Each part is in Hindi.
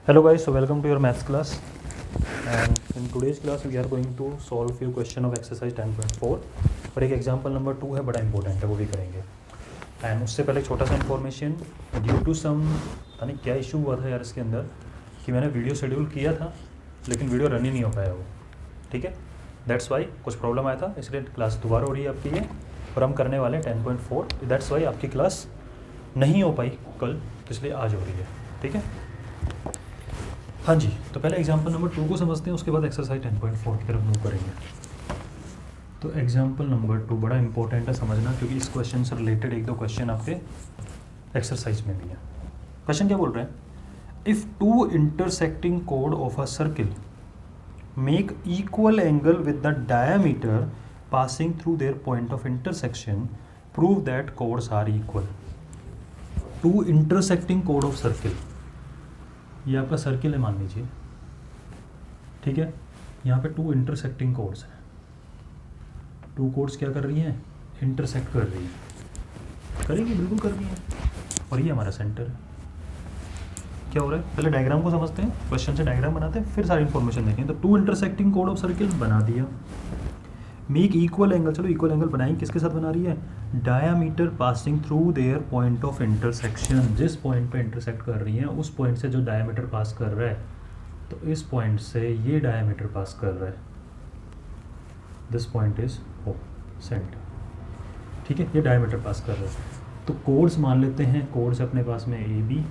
Hello guys, so welcome to your maths class, and in today's class we are going to solve few question of exercise 10.4 और एक एग्जांपल नंबर 2 है, बड़ा इंपॉर्टेंट है, वो भी करेंगे। एंड उससे पहले छोटा सा इन्फॉर्मेशन, ड्यू टू सम पता नहीं क्या इशू हुआ था यार इसके अंदर कि मैंने वीडियो शेड्यूल किया था लेकिन वीडियो रन ही नहीं हो पाया वो, ठीक है। दैट्स वाई कुछ प्रॉब्लम आया था, इसलिए क्लास दोबारा हो रही है आपकी ये, और हम करने वाले 10.4। दैट्स वाई आपकी क्लास नहीं हो पाई कल, तो इसलिए आज हो रही है, ठीक है। हाँ जी, तो पहले एग्जांपल नंबर 2 को समझते हैं, उसके बाद एक्सरसाइज 10.4 की तरफ मूव करेंगे। तो एग्जांपल नंबर 2 बड़ा इंपॉर्टेंट है समझना, क्योंकि इस क्वेश्चन से रिलेटेड एक दो क्वेश्चन आपके एक्सरसाइज में भी है। क्वेश्चन क्या बोल रहे हैं? इफ़ टू इंटरसेक्टिंग कोड of a circle make equal angle with the diameter passing through their point of intersection, prove that chords are equal. To intersecting कोड ऑफ सर्किल, ये आपका सर्किल है मान लीजिए, ठीक है। यहाँ पे टू इंटरसेक्टिंग कोड्स हैं, टू कोड्स क्या कर रही हैं? इंटरसेक्ट कर रही है, करेगी, बिल्कुल कर रही है, और ये हमारा सेंटर है। क्या हो रहा है? पहले डायग्राम को समझते हैं, क्वेश्चन से डायग्राम बनाते हैं, फिर सारी इन्फॉर्मेशन देखेंगे। तो टू इंटरसेक्टिंग कोड ऑफ सर्किल बना दिया। मेक इक्वल एंगल, चलो इक्वल एंगल बनाएंगे, किसके साथ बना रही है? Diameter passing through their point of intersection, जिस पॉइंट पे इंटरसेक्ट कर रही है उस पॉइंट से जो डायामीटर पास कर रहा है, तो इस पॉइंट से ये डायामीटर पास कर रहा है, this point is O centre, ठीक है। ये डायामीटर पास कर रहा है, तो कोड्स मान लेते हैं, कोड्स अपने पास में A B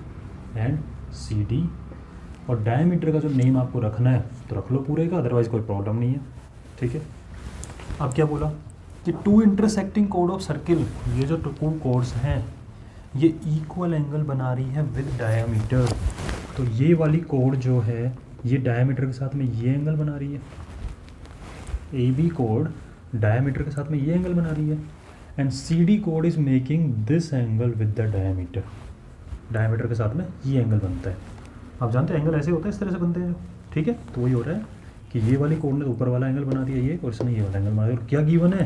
and C D, और डायामीटर का जो नेम आपको रखना है तो रख लो पूरे का, अदरवाइज कोई प्रॉब्लम नहीं है, ठीक है। अब क्या बोला कि टू इंटरसेक्टिंग कोड ऑफ सर्किल, ये जो टू कोड्स हैं ये इक्वल एंगल बना रही है विद डायामीटर। तो ये वाली कोड जो है ये डायामीटर के साथ में ये एंगल बना रही है, ए बी कोड डायामीटर के साथ में ये एंगल बना रही है, एंड सी डी कोड is making this angle with the diameter, diameter के साथ में ये एंगल बनता है। आप जानते हैं एंगल ऐसे होता है, इस तरह से बनते हैं जो, ठीक है। तो वही हो रहा है कि ये वाली कोड ने ऊपर वाला एंगल बना दिया ये, और इसने ये वाला एंगल बना दिया, और क्या गिवन है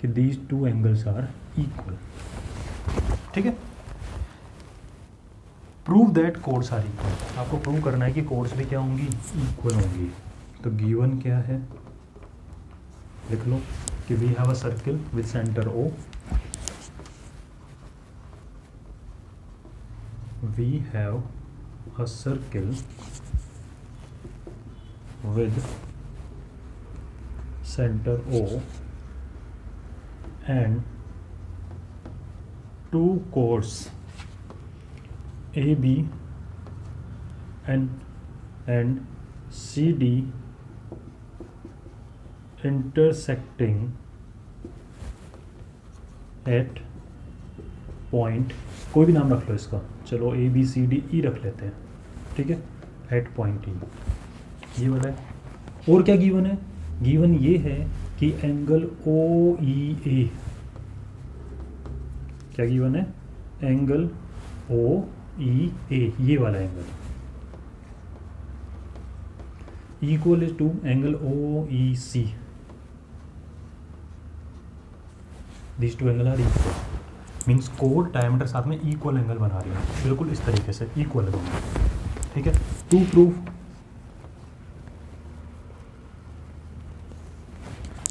कि these two angles are equal, ठीक है। Prove that chords are equal, आपको प्रूव करना है कि कोड्स भी क्या होंगी? इक्वल होंगी। तो गिवन क्या है, लिख लो कि we have a circle with centre O, we have a circle with center O and two chords AB and CD intersecting at point, कोई भी नाम रख लो इसका, चलो A B C D E रख लेते हैं, ठीक है, at point E, ये वाला है। और क्या गिवन है? गिवन ये है कि एंगल ओ ई ए, क्या गिवन है? एंगल ओ ई ए, ये वाला angle equal is to angle O E C, this two angle are equal, means कोड डायमीटर साथ में इक्वल एंगल बना रही है, बिल्कुल इस तरीके से इक्वल है, ठीक है। To prove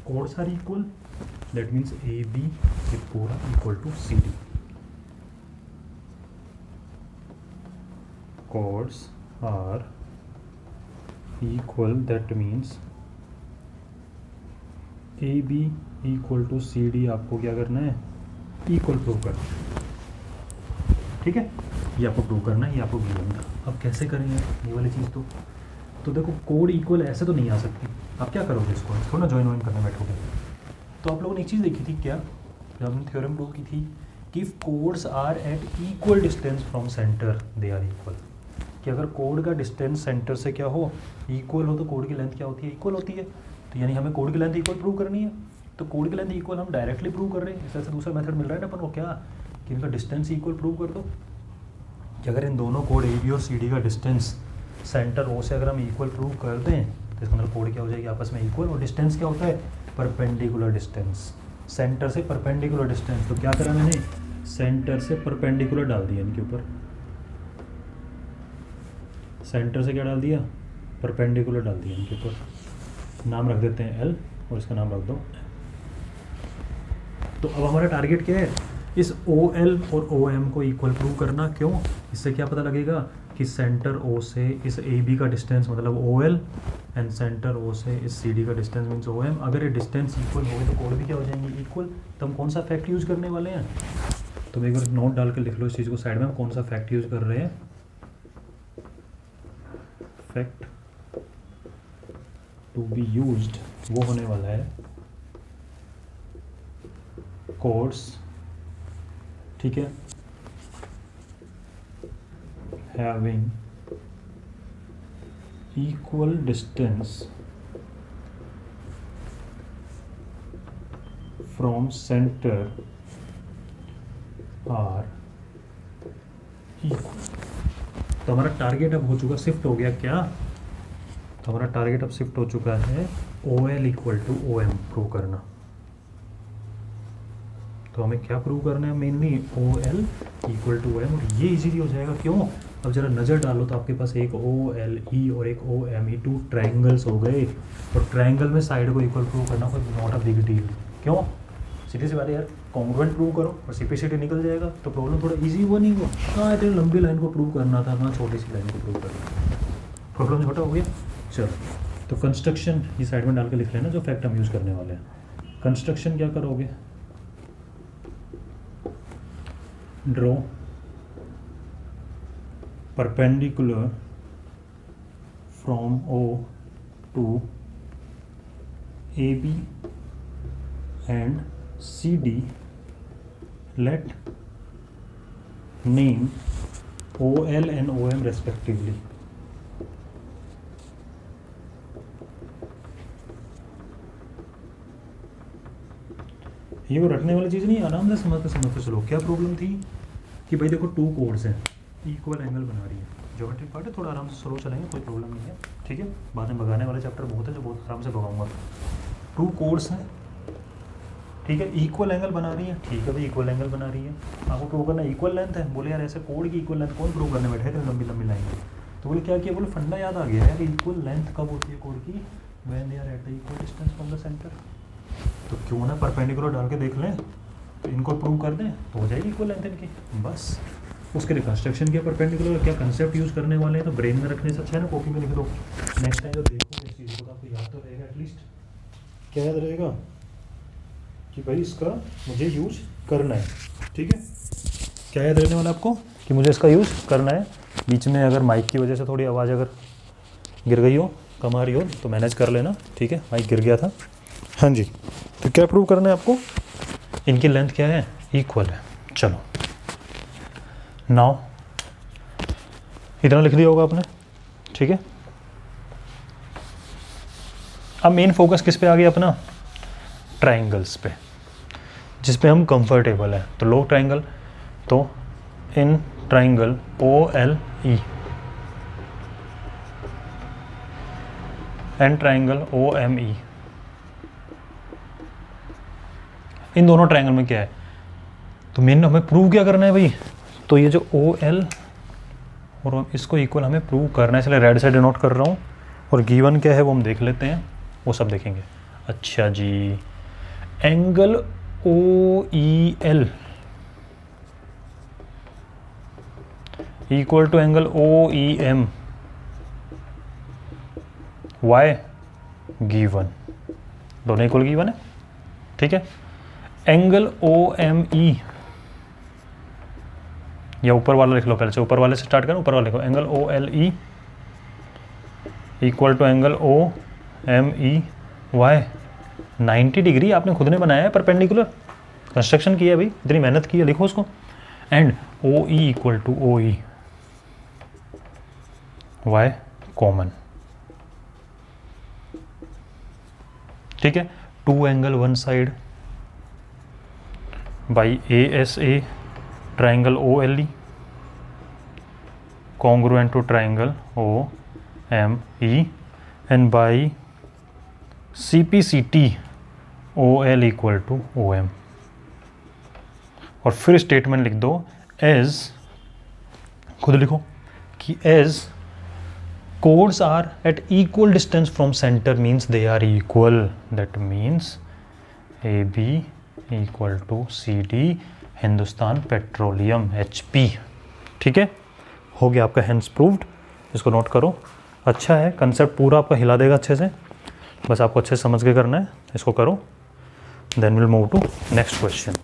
chords are equal, that means A B is पूरा equal to C D, chords are equal, that means A B equal to C D, आपको क्या करना है? इक्वल प्रूव करना है, ठीक है। ये आपको प्रूव करना है, ये आपको गिवन था। अब कैसे करेंगे ये वाली चीज़? तो देखो कोड इक्वल ऐसे तो नहीं आ सकती, आप क्या करोगे इसको? थोड़ा ज्वाइन वाइन करने बैठोगे। तो आप लोगों ने एक चीज़ देखी थी क्या, जब हमने थ्योरम प्रूव की थी कि if chords are at equal distance from centre they are equal, कि अगर कोड का डिस्टेंस सेंटर से क्या हो? इक्वल हो, तो कोड की लेंथ क्या होती है? इक्वल होती है। तो यानी हमें कोड की लेंथ इक्वल प्रूव करनी है, तो कोड की लेंथ इक्वल हम डायरेक्टली प्रूव कर रहे हैं। इस तरह से दूसरा मेथड मिल रहा है ना अपन को, क्या कि इनका डिस्टेंस इक्वल प्रूव कर दो, कि अगर इन दोनों कोड ए बी और सी डी का डिस्टेंस सेंटर ओ से अगर हम इक्वल प्रूव कर दें तो इसका मतलब कोड क्या हो जाएगी? आपस में इक्वल। और डिस्टेंस क्या होता है? परपेंडिकुलर डिस्टेंस, सेंटर से परपेंडिकुलर डिस्टेंस। तो क्या करा मैंने? सेंटर से परपेंडिकुलर डाल दिया इनके ऊपर, सेंटर से क्या डाल दिया, परपेंडिकुलर डाल दिया इनके ऊपर, नाम रख देते हैं एल और इसका नाम रख दो। तो अब हमारा टारगेट क्या है, इस ओ एल और ओ एम को इक्वल प्रूव करना। क्यों, इससे क्या पता लगेगा कि सेंटर ओ से इस ए बी का डिस्टेंस मतलब O L and centre O से इस सी डी का डिस्टेंस मीन्स ओ एम। अगर ये डिस्टेंस इक्वल हो तो कोड भी क्या हो जाएंगे, इक्वल। तो हम कौन सा फैक्ट यूज़ करने वाले हैं, तो एक बार नोट डाल के लिख लो इस चीज़ को साइड में, हम कौन सा फैक्ट यूज़ कर रहे हैं। फैक्ट टू बी यूज्ड वो होने वाला है कोड्स, ठीक है, having equal distance from center are equal। तो हमारा टारगेट अब हो चुका, शिफ्ट हो गया क्या, तो हमारा टारगेट अब शिफ्ट हो चुका है O L equal to O M prove करना। तो हमें क्या प्रूव करना है, mainly O L equal to M, और ये इजीली हो जाएगा। क्यों, अब जरा नज़र डालो तो आपके पास एक ओ एल ई और एक O M E, two triangles हो गए, और ट्रायंगल में साइड को इक्वल प्रूव करना कोई नॉट अ बिग डील। क्यों, सीधी सी बात है यार, कॉन्ग्रुएंट प्रूव करो और सिंपलिसिटी निकल जाएगा, तो प्रॉब्लम थोड़ा इजी हुआ नहीं हुआ। हाँ, इतनी लंबी लाइन को प्रूव करना था ना, छोटी सी लाइन को प्रूव करना, प्रॉब्लम छोटा हो गया। चलो, तो कंस्ट्रक्शन ये साइड में डाल के लिख लेना जो फैक्ट हम यूज़ करने वाले हैं। कंस्ट्रक्शन क्या करोगे, draw perpendicular from O to AB and CD, let name OL and OM respectively। ये वो रटने वाली चीज़ नहीं, आराम से समझते चलो। क्या प्रॉब्लम थी कि भाई देखो टू कोड्स हैं, इक्वल एंगल बना रही है, ज्योमेट्रिक पार्ट है, थोड़ा आराम से स्लो चलेंगे, कोई प्रॉब्लम नहीं है, ठीक है। बाद में भगाने वाले चैप्टर बहुत है जो बहुत आराम से भगाऊंगा। टू कोड्स हैं, ठीक है, इक्वल एंगल बना रही है, ठीक है भाई, इक्वल एंगल बना रही है, आपको प्रूव करना इक्वल लेंथ है। बोले यार ऐसे कोड की इक्वल लेंथ कौन प्रूव करने बैठे थे लंबी लंबी लाइन, तो बोले क्या किया, बोले फंडा याद आ गया यार, इक्वल लेंथ कब होती है कोड की, when they are at the equal distance from the centre. तो क्यों ना परपेंडिकुलर डाल के देख लें, तो इनको प्रूव कर दें तो हो जाएगी इक्वल लेंथ इनकी, बस। उसके लिए कंस्ट्रक्शन किया, परपेंडिकुलर क्या कंसेप्ट यूज़ करने वाले हैं, तो ब्रेन में रखने से अच्छा है ना, कॉपी में लिख दो। नेक्स्ट टाइम जब देखो इस चीज़ को तो आपको याद तो रहेगा, एटलीस्ट क्या याद रहेगा कि भाई इसका मुझे यूज करना है, ठीक है। क्या याद रहने वाला आपको कि मुझे इसका यूज़ करना है। बीच में अगर माइक की वजह से थोड़ी आवाज़ अगर गिर गई हो, कम आ रही हो, तो मैनेज कर लेना, ठीक है, माइक गिर गया था। हाँ जी, तो क्या प्रूव करना है आपको, इनकी लेंथ क्या है, इक्वल है। चलो नाउ इतना लिख दिया होगा आपने, ठीक है। अब मेन फोकस किस पे आ गया अपना, ट्रायंगल्स पे, जिस पे हम कंफर्टेबल है। तो लो ट्रायंगल, तो इन triangle O L E and triangle O M E, इन दोनों ट्रायंगल में क्या है, तो मेन हमें प्रूव क्या करना है भाई, तो ये जो ओ एल और इसको इक्वल हमें प्रूव करना है, इसलिए रेड से डिनोट कर रहा हूँ, और गिवन क्या है वो हम देख लेते हैं, वो सब देखेंगे। अच्छा जी, angle O E L equal to angle O E M, why given, दोनों इक्वल गिवन है, ठीक है। एंगल ओ एम ई, या ऊपर वाला लिख लो पहले से, ऊपर वाले से स्टार्ट करें, ऊपर वाले लिखो, angle O L E equal to angle O M E why 90 degree. आपने खुद ने बनाया है, परपेंडिकुलर कंस्ट्रक्शन किया है भाई, इतनी मेहनत की है, लिखो उसको। And O E equal to O E why common, ठीक है। Two angle one side by A S A triangle O L E congruent to triangle O M E and by CPCT OL equal to OM। और फिर स्टेटमेंट लिख दो एज, खुद लिखो कि as chords are at equal distance from center means they are equal. That means AB equal to CD Hindustan petroleum HP. ठीक है, हो गया आपका हेंस प्रूव्ड. इसको नोट करो. अच्छा है, कंसेप्ट पूरा आपका हिला देगा अच्छे से, बस आपको अच्छे से समझ के करना है. इसको करो, then will move to next question.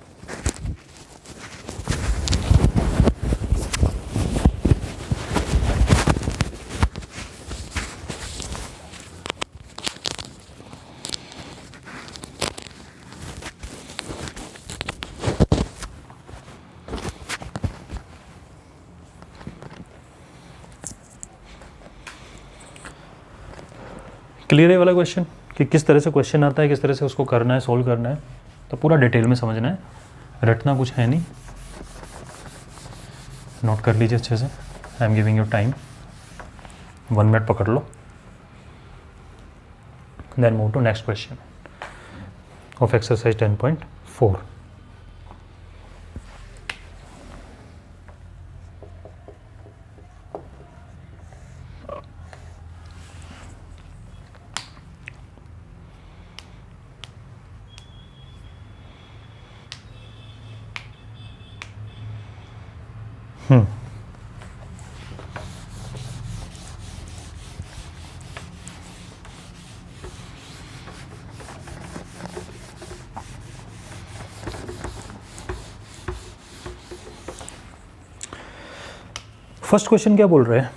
Clear है वाला क्वेश्चन कि किस तरह से क्वेश्चन आता है, किस तरह से उसको करना है, सोल्व करना है, तो पूरा डिटेल में समझना है. रटना कुछ है नहीं, नोट कर लीजिए अच्छे से. I am giving you time, 1 minute पकड़ लो. Then move to next question of exercise 10.4. First question क्या बोल रहे हैं,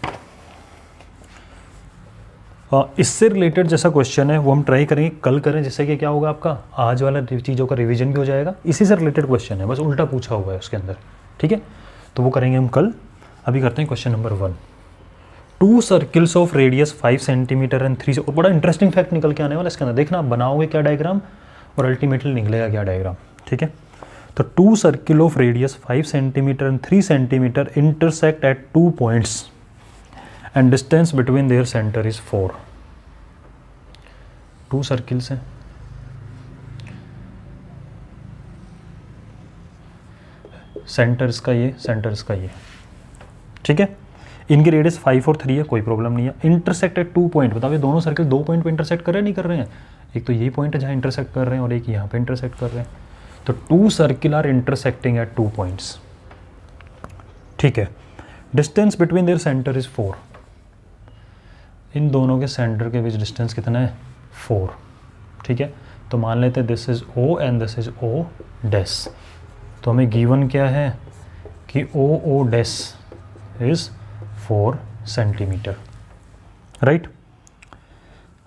इससे रिलेटेड जैसा क्वेश्चन है वो हम ट्राई करेंगे कल करें, जिससे कि क्या होगा आपका आज वाला चीज़ों का रिवीजन भी हो जाएगा. इसी से रिलेटेड क्वेश्चन है, बस उल्टा पूछा हुआ है उसके अंदर. ठीक है, तो वो करेंगे हम कल. अभी करते हैं question number 1. 2 circles of radius 5 centimetre and 3 से. और बड़ा इंटरेस्टिंग फैक्ट निकल के आने वाला इसके अंदर. देखना आप बनाओगे क्या डायग्राम और अल्टीमेटली निकलेगा क्या डायग्राम. ठीक है, तो 2 circle of radius 5 centimetre and 3 centimetre intersect at 2 points and distance between their centre is 4. 2 circles हैं, सेंटर इसका ये, सेंटर इसका ये. ठीक है, इनकी रेडियस 5 और 3 है, कोई प्रॉब्लम नहीं है. Intersect at 2 point. बताओ ये दोनों सर्किल 2 पॉइंट पे इंटरसेक्ट कर रहे हैं नहीं कर रहे हैं. एक तो यही पॉइंट है जहाँ इंटरसेक्ट कर रहे हैं और एक यहाँ पे इंटरसेक्ट कर रहे हैं. तो 2 circle are intersecting at 2 points. ठीक है, distance between their centre is 4. इन दोनों के सेंटर के बीच डिस्टेंस कितना है, 4. ठीक है, तो मान लेते हैं this is O and this is O dash. तो हमें गिवन क्या है कि O dash is 4 centimetre. Right,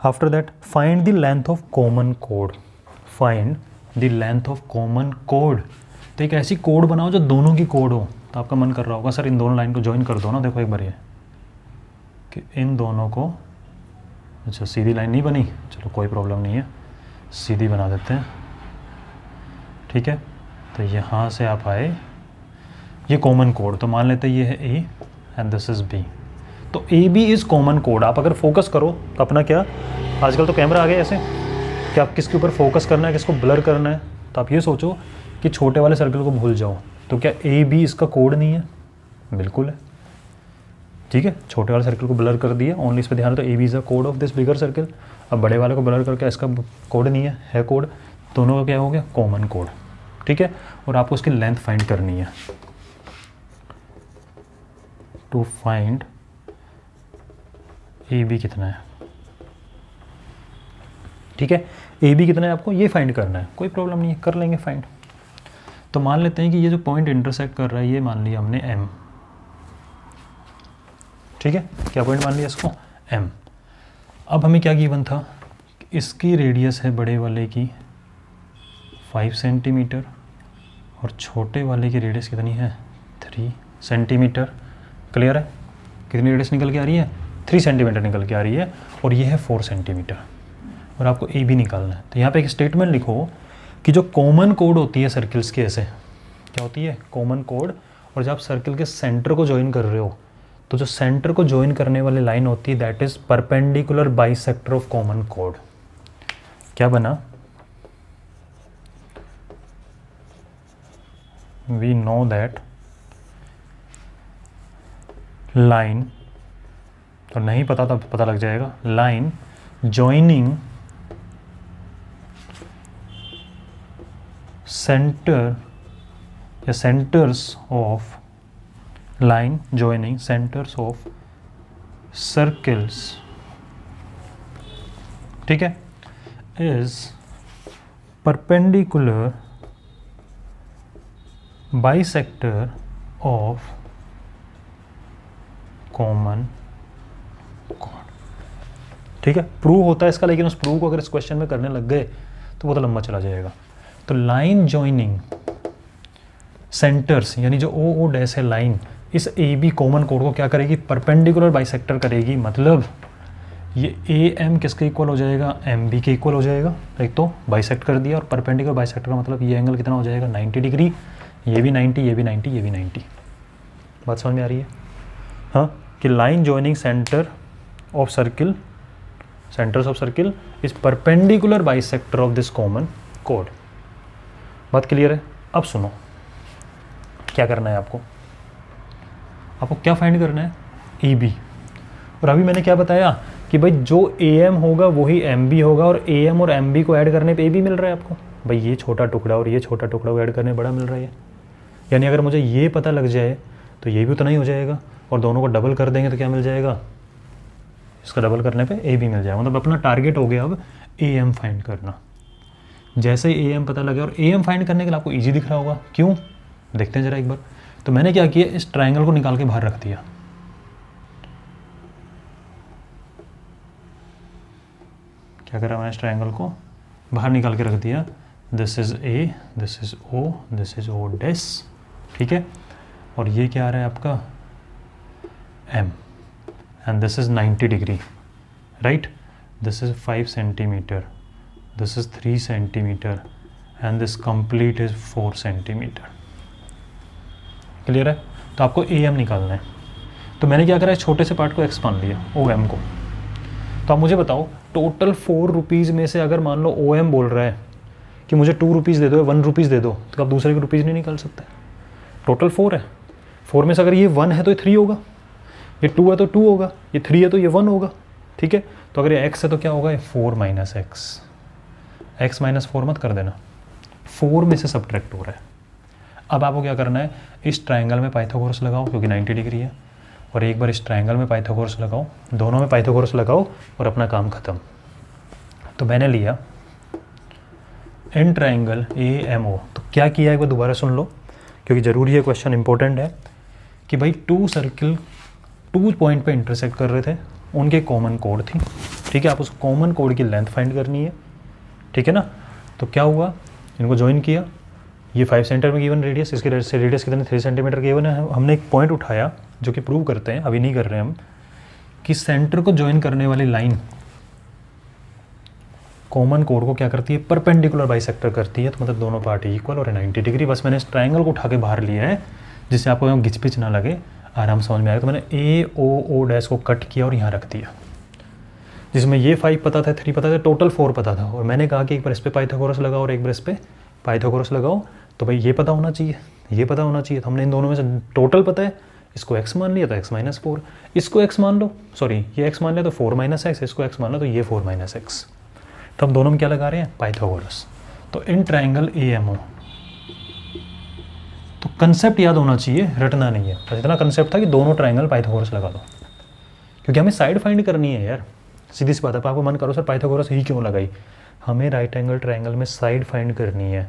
after that find the length of common code. Find the length of common code. तो एक ऐसी कोड बनाओ जो दोनों की कोड हो. तो आपका मन कर रहा होगा सर इन दोनों लाइन को ज्वाइन कर दो ना. देखो एक बार ये कि इन दोनों को, अच्छा सीधी लाइन नहीं बनी, चलो कोई प्रॉब्लम नहीं है, सीधी बना देते हैं. ठीक है, तो यहाँ से आप आए, ये कॉमन कोड. तो मान लेते हैं ये है A and this is B. तो AB इज़ कॉमन कोड. आप अगर फोकस करो तो अपना क्या, आजकल तो कैमरा आ गया ऐसे कि आप किसके ऊपर फोकस करना है, किसको ब्लर करना है. तो आप ये सोचो कि छोटे वाले सर्कल को भूल जाओ. तो क्या AB इसका कोड नहीं है, बिल्कुल है. ठीक है, छोटे वाले सर्कल को ब्लर कर दिया, ओनली इस पर ध्यान. तो AB is the code of this bigger circle. अब बड़े वाले को ब्लर करके इसका कोड नहीं है कोड. दोनों का क्या हो गया, कॉमन कोड. ठीक है, और आपको उसकी लेंथ फाइंड करनी है. टू फाइंड AB कितना है. ठीक है, AB कितना है आपको ये फाइंड करना है, कोई प्रॉब्लम नहीं है, कर लेंगे फाइंड. तो मान लेते हैं कि ये जो पॉइंट इंटरसेक्ट कर रहा है ये मान लिया हमने M. ठीक है, क्या पॉइंट मान लिया इसको, M. अब हमें क्या गिवन था, इसकी रेडियस है बड़े वाले की 5 सेंटीमीटर और छोटे वाले की रेडियस कितनी है, 3 सेंटीमीटर. क्लियर है, कितनी रेडियस निकल के आ रही है, 3 सेंटीमीटर निकल के आ रही है. और ये है 4 सेंटीमीटर और आपको AB निकालना है. तो यहाँ पे एक स्टेटमेंट लिखो कि जो कॉमन कोड होती है सर्किल्स के, ऐसे क्या होती है कॉमन कोड. और जब आप सर्किल के सेंटर को ज्वाइन कर रहे हो तो जो सेंटर को ज्वाइन करने वाली लाइन होती है that is perpendicular bisector of common code. क्या बना, वी नो दैट लाइन तो नहीं पता तो पता लग जाएगा। लाइन जॉइनिंग सेंटर या centres of line joining centres of circles, ठीक है, is perpendicular bisector of common chord. ठीक है, प्रूव होता है इसका, लेकिन उस प्रूव को अगर इस क्वेश्चन में करने लग गए तो वो तो लंबा चला जाएगा। तो लाइन जॉइनिंग सेंटर्स यानी जो ओ डैश है लाइन, इस ए बी कॉमन कोड को क्या करेगी, परपेंडिकुलर बाइसेक्टर करेगी। मतलब ये ए एम किसके इक्वल हो जाएगा, एम बी के इक्वल हो जाएगा। एक तो बाइसेक्ट कर दिया, और परपेंडिकुलर बाइसेक्टर का मतलब ये एंगल कितना हो जाएगा, 90 डिग्री। ये भी 90, ये भी 90, ये भी 90। बात समझ में आ रही है? हाँ, कि line joining centre of circle, centres of circle is perpendicular bisector of this common code. बात क्लियर है? अब सुनो, क्या करना है आपको क्या फाइंड करना है, ए बी। और अभी मैंने क्या बताया कि भाई जो ए एम होगा वही एम बी होगा, और ए एम और एम बी को ऐड करने पे ए बी मिल रहा है आपको। भाई ये छोटा टुकड़ा और ये छोटा टुकड़ा को ऐड करने बड़ा मिल रहा है, यानी अगर मुझे ये पता लग जाए तो ये भी उतना ही हो जाएगा, और दोनों को डबल कर देंगे तो क्या मिल जाएगा, इसका डबल करने पे ए बी मिल जाएगा। मतलब अपना टारगेट हो गया अब ए एम फाइंड करना। जैसे ही ए एम पता लगे, और ए एम फाइंड करने के लिए आपको ईजी दिख रहा होगा, क्यों देखते हैं जरा एक बार। तो मैंने क्या किया, इस ट्राइंगल को निकाल के बाहर रख दिया। क्या करा मैंने, इस ट्राइंगल को बाहर निकाल के रख दिया। This is A, this is O, this is O dash, ठीक है। और ये क्या आ रहा है आपका M, and this is 90 degree, right. This is 5 centimetre, this is 3 centimetre, and this complete is 4 centimetre. Clear है? तो आपको ए एम निकालना है। तो मैंने क्या करा है, छोटे से पार्ट को एक्स मान लिया, ओ एम को। तो आप मुझे बताओ, टोटल 4 रुपीज़ में से अगर मान लो ओ एम बोल रहा है कि मुझे 2 रुपीज़ दे दो, 1 रुपीज़ दे दो, तो आप दूसरे के रुपीज़ नहीं निकाल सकते। टोटल 4 है, 4 में से अगर ये 1 है तो ये 3 होगा, ये 2 है तो 2 होगा, ये 3 है तो ये 1 होगा, ठीक है। तो अगर ये x है तो क्या होगा, ये 4 माइनस एक्स, एक्स माइनस 4 मत कर देना, 4 में से सब्ट्रैक्ट हो रहा है। अब आपको क्या करना है, इस ट्राइंगल में पाइथागोरस लगाओ क्योंकि 90 डिग्री है, और एक बार इस ट्राइंगल में पाइथागोरस लगाओ, दोनों में पाइथागोरस लगाओ और अपना काम ख़त्म। तो मैंने लिया इन ट्राइंगल ए एम ओ। तो क्या किया एक बार दोबारा सुन लो, क्योंकि ज़रूरी है, क्वेश्चन इंपॉर्टेंट है कि भाई 2 सर्किल 2 पॉइंट पे इंटरसेक्ट कर रहे थे, उनके कॉमन कोड थी, ठीक है। आप उस कॉमन कोड की लेंथ फाइंड करनी है, ठीक है ना। तो क्या हुआ, इनको ज्वाइन किया, ये 5 सेंटीमीटर में गिवन रेडियस, इसके रेडियस कितने 3 सेंटीमीटर गिवन है। हमने एक पॉइंट उठाया जो कि प्रूव करते हैं, अभी नहीं कर रहे हैं हम, कि सेंटर को ज्वाइन करने वाली लाइन कॉमन कोड को क्या करती है, परपेंडिकुलर बाइसेक्टर करती है। तो मतलब दोनों पार्टी इक्वल और 90 डिग्री। बस मैंने इस ट्राइंगल को उठा के बाहर लिया है, जिससे आपको यहाँ घिचपिच ना लगे, आराम समझ में आएगा। तो मैंने ए ओ डैश को कट किया और यहाँ रख दिया, जिसमें ये 5 पता था, 3 पता था, टोटल 4 पता था। और मैंने कहा कि एक बार इस पर पाइथागोरस लगाओ और एक बार इस पर पाइथागोरस लगाओ, तो भाई ये पता होना चाहिए, ये पता होना चाहिए। तो हमने इन दोनों में से टोटल पता है, इसको x मान लिया तो x माइनस 4, इसको x मान लो, सॉरी ये x मान लिया तो 4 माइनस एक्स, इसको x मान लो तो ये 4 माइनस एक्स। तो हम दोनों में क्या लगा रहे हैं, पाइथागोरस। तो इन ट्राइंगल ए एम ओ, तो कंसेप्ट याद होना चाहिए, रटना नहीं है। बस इतना कंसेप्ट था कि दोनों ट्राइंगल पाइथागोरस लगा दो, क्योंकि हमें साइड फाइंड करनी है यार। सीधी सी बात है, आपको मन करो सर पाइथागोरस ही क्यों लगाई, हमें राइट एंगल ट्राइंगल में साइड फाइंड करनी है।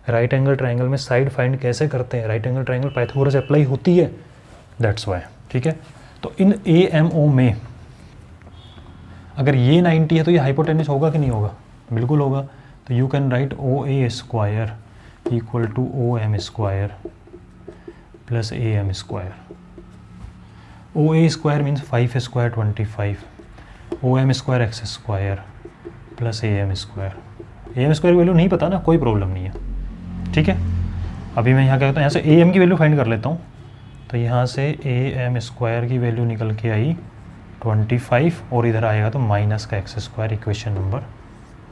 राइट एंगल ट्राइंगल में साइड फाइंड कैसे करते हैं, right angle triangle Pythagoras apply होती है, दैट्स वाई, ठीक है। तो इन ए एम ओ में अगर ये 90 है तो ये हाइपोटेन्यूस होगा कि नहीं होगा, बिल्कुल होगा। तो you can write O A square equal to O M square plus A M square. O A square means 5 square 25, O M square x square plus A M square. A M square value नहीं पता ना, कोई प्रॉब्लम नहीं है, ठीक है। अभी मैं यहाँ क्या करता हूँ, यहाँ से ए एम की वैल्यू फाइंड कर लेता हूँ। तो यहाँ से ए एम स्क्वायर की वैल्यू निकल के आई 25, और इधर आएगा तो माइनस का एक्स स्क्वायर, इक्वेशन नंबर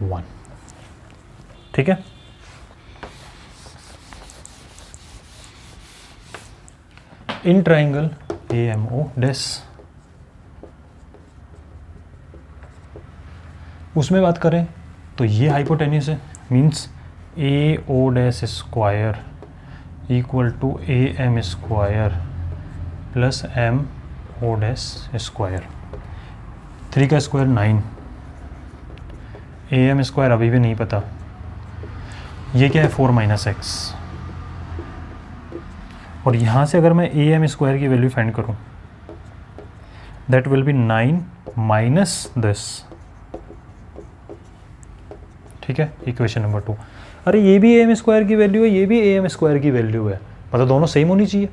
1, ठीक है। In triangle A M O dash उसमें बात करें तो ये हाइपोटेन्यूस है, means A O dash square equal to A M square plus M O dash square. 3 का स्क्वायर 9, ए एम स्क्वायर अभी भी नहीं पता, ये क्या है 4 माइनस एक्स। और यहाँ से अगर मैं ए एम स्क्वायर की वैल्यू फाइंड करूँ that will be 9 minus this, ठीक है, इक्वेशन नंबर 2। अरे ये भी ए एम स्क्वायर की वैल्यू है, ये भी ए एम स्क्वायर की वैल्यू है, मतलब दोनों सेम होनी चाहिए।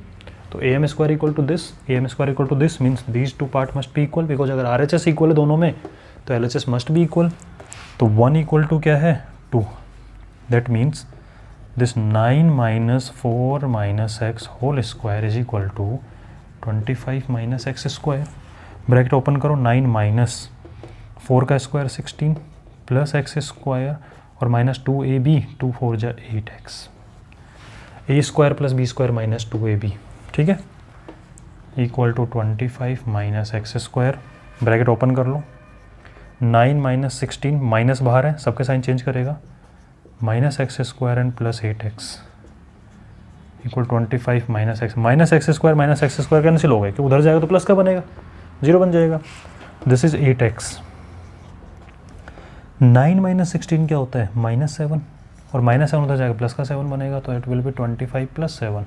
तो A M square equal to this, A M square equal to this means these two part must be equal, because अगर आर एच एस इक्वल है दोनों में तो L H S must be equal. तो 1 इक्वल टू क्या है 2, that means this 9 minus 4 minus X whole square is equal to 25 minus X square. Bracket open करो, 9 माइनस 4 का स्क्वायर 16 प्लस एक्स स्क्वायर और माइनस 2ab, 2 4 जा 8x, A square plus B square minus 2ab, ठीक है, equal to 25 minus X square. Bracket open कर लो, 9 माइनस 16, माइनस बाहर है सबके साइन चेंज करेगा, minus X square and plus 8x equal 25 minus X square cancel हो गए, कि उधर जाएगा तो प्लस का बनेगा, 0 बन जाएगा। This is 8x। 9 माइनस 16 क्या होता है -7, और -7 उधर जाएगा प्लस का 7 बनेगा, तो it will be 25 plus 7,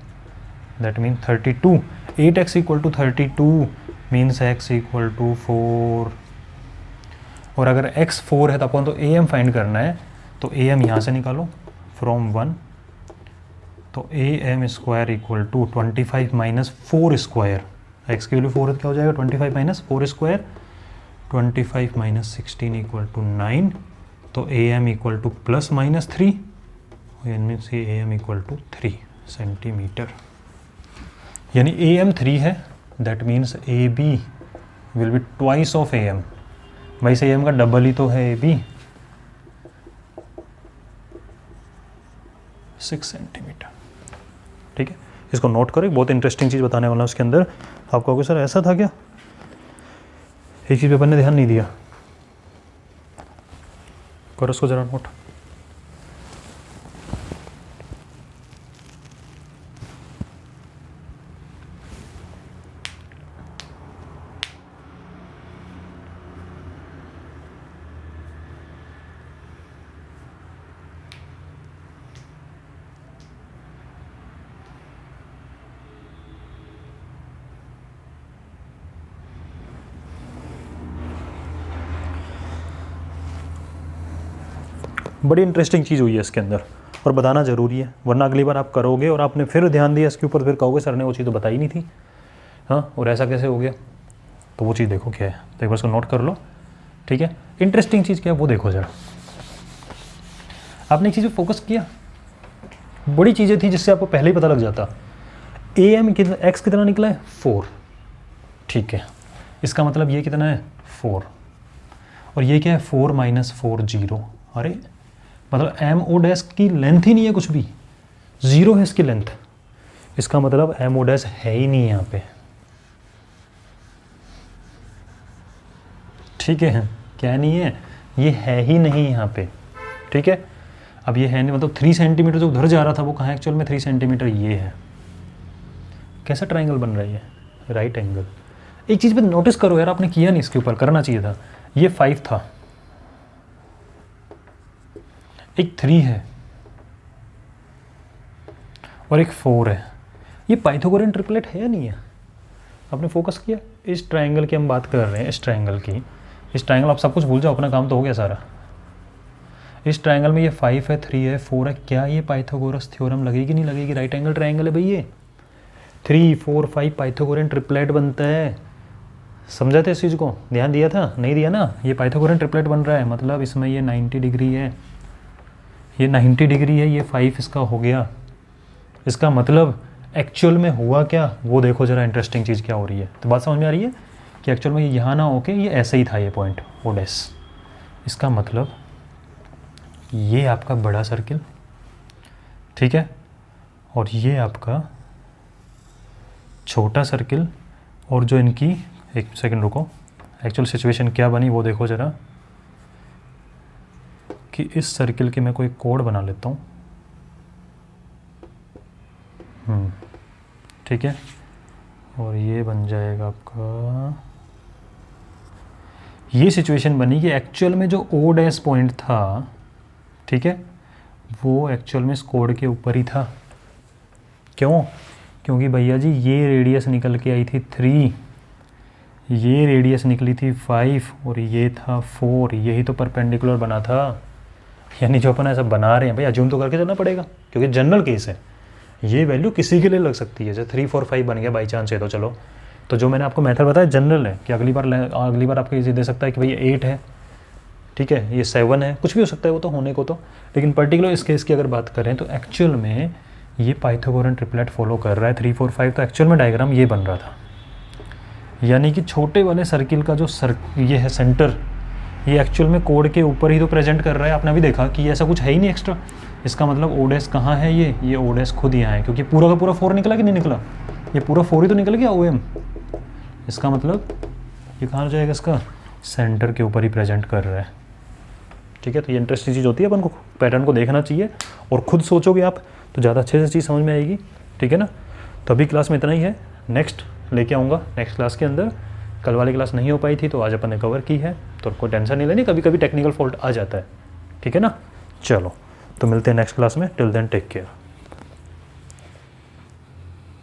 that mean 32। 8x equal to 32 means x equal to 4। और अगर x 4 है तो अपन तो ए एम फाइंड करना है, तो ए एम यहाँ से निकालो फ्रॉम 1, तो A M square equal to 25 minus 4 square, x की वैल्यू 4 है तो क्या हो जाएगा 25 minus 4 square, 25 minus 16 equal to 9, तो A M equal to plus minus 3, means A M equal to 3 centimetre, यानी ए एम 3 है, that means A B will be twice of A M. वैसे ए एम का डबल ही तो है ए बी, 6 सेंटीमीटर, ठीक है। इसको नोट करो, एक बहुत इंटरेस्टिंग चीज़ बताने वाला उसके अंदर। आप कहोगे सर ऐसा था क्या, एक चीज़ पेपर ने ध्यान नहीं दिया, करो उसको ज़रा नोट। बड़ी इंटरेस्टिंग चीज़ हुई है इसके अंदर, और बताना ज़रूरी है, वरना अगली बार आप करोगे और आपने फिर ध्यान दिया इसके ऊपर, फिर कहोगे सर ने वो चीज़ तो बताई नहीं थी, हाँ, और ऐसा कैसे हो गया। तो वो चीज़ देखो क्या है, तो एक बार उसको नोट कर लो, ठीक है। इंटरेस्टिंग चीज़ क्या है वो देखो ज़रा। आपने एक चीज़ पर फोकस किया, बड़ी चीज़ें थी जिससे आपको पहले ही पता लग जाता। ए एम एक्स कितना निकला है 4, ठीक है, इसका मतलब ये कितना है 4, और ये क्या है 4 माइनस 4 0। अरे मतलब एम ओ डैश की लेंथ ही नहीं है कुछ भी, 0 है इसकी लेंथ, इसका मतलब एम ओ डैश है ही नहीं यहाँ पे, ठीक है। क्या नहीं है, ये है ही नहीं यहाँ पे, ठीक है। अब ये है नहीं, मतलब 3 सेंटीमीटर जो उधर जा रहा था वो कहाँ है एक्चुअल में 3 सेंटीमीटर ये है। कैसा ट्राइंगल बन रहा है ये, राइट एंगल। एक चीज़ पे नोटिस करो यार, आपने किया नहीं, इसके ऊपर करना चाहिए था। ये 5 था, एक 3 है और एक 4 है, ये पाइथागोरियन ट्रिपलेट है या नहीं है, आपने फोकस किया। इस ट्राइंगल की हम बात कर रहे हैं, इस ट्राइंगल की, इस ट्राइंगल आप सब कुछ भूल जाओ, अपना काम तो हो गया सारा। इस ट्राइंगल में ये 5 है, 3 है, 4 है, क्या ये पाइथागोरस थ्योरम लगेगी नहीं लगेगी, राइट एंगल ट्राइंगल है भाई ये, 3 4 5 पाइथागोरियन ट्रिपलेट बनता है। समझा था इस चीज़ को, ध्यान दिया था, नहीं दिया ना, ये पाइथागोरियन ट्रिपलेट बन रहा है, मतलब इसमें ये 90 डिग्री है, ये 90 डिग्री है, ये 5 इसका हो गया। इसका मतलब एक्चुअल में हुआ क्या वो देखो ज़रा, इंटरेस्टिंग चीज़ क्या हो रही है। तो बात समझ में आ रही है कि एक्चुअल में यहाँ ना होके ये ऐसे ही था, ये पॉइंट ओ डैश। इसका मतलब ये आपका बड़ा सर्किल, ठीक है, और ये आपका छोटा सर्किल, और जो इनकी, एक सेकंड रुको, एक्चुअल सिचुएशन क्या बनी वो देखो ज़रा। कि इस सर्किल के मैं कोई कोड बना लेता हूँ। ठीक है, और ये बन जाएगा आपका, ये सिचुएशन बनी कि एक्चुअल में जो ओ डैश पॉइंट था, ठीक है, वो एक्चुअल में इस कोड के ऊपर ही था। क्यों? क्योंकि भैया जी ये रेडियस निकल के आई थी 3, ये रेडियस निकली थी 5 और ये था 4, यही तो परपेंडिकुलर बना था। यानी जो अपन ऐसा बना रहे हैं भाई, अज्यूम तो करके चलना पड़ेगा क्योंकि जनरल केस है, ये वैल्यू किसी के लिए लग सकती है। जैसे 3 4 5 बन गया बाई चांस है तो चलो, तो जो मैंने आपको मेथड बताया जनरल है कि अगली बार आपको ये दे सकता है कि भाई 8 है, ठीक है, ये 7 है, कुछ भी हो सकता है वो तो होने को तो। लेकिन पर्टिकुलर इस केस की अगर बात करें तो एक्चुअल में ये पाइथागोरन ट्रिपलेट फॉलो कर रहा है 3 4 5, तो एक्चुअल में डायग्राम ये बन रहा था। यानी कि छोटे वाले सर्किल का जो ये है सेंटर, ये एक्चुअल में कोड के ऊपर ही तो प्रेजेंट कर रहा है। आपने अभी देखा कि ऐसा कुछ है ही नहीं एक्स्ट्रा। इसका मतलब ओ डैश कहाँ है, ये ओ डैश खुद यहाँ है, क्योंकि पूरा का पूरा 4 निकला कि नहीं निकला, ये पूरा 4 ही तो निकल गया OM। इसका मतलब ये कहाँ जाएगा, इसका सेंटर के ऊपर ही प्रेजेंट कर रहा है। ठीक है, तो ये इंटरेस्टिंग चीज़ होती है, अपन को पैटर्न को देखना चाहिए और खुद सोचोगे आप तो ज़्यादा अच्छे से चीज़ समझ में आएगी। ठीक है ना, तो अभी क्लास में इतना ही है, नेक्स्ट लेके आऊँगा नेक्स्ट क्लास के अंदर। कल वाली क्लास नहीं हो पाई थी तो आज अपन ने कवर की है, तो कोई टेंशन नहीं लेनी, कभी कभी टेक्निकल फॉल्ट आ जाता है। ठीक है ना, चलो तो मिलते हैं नेक्स्ट क्लास में, टिल देन टेक केयर।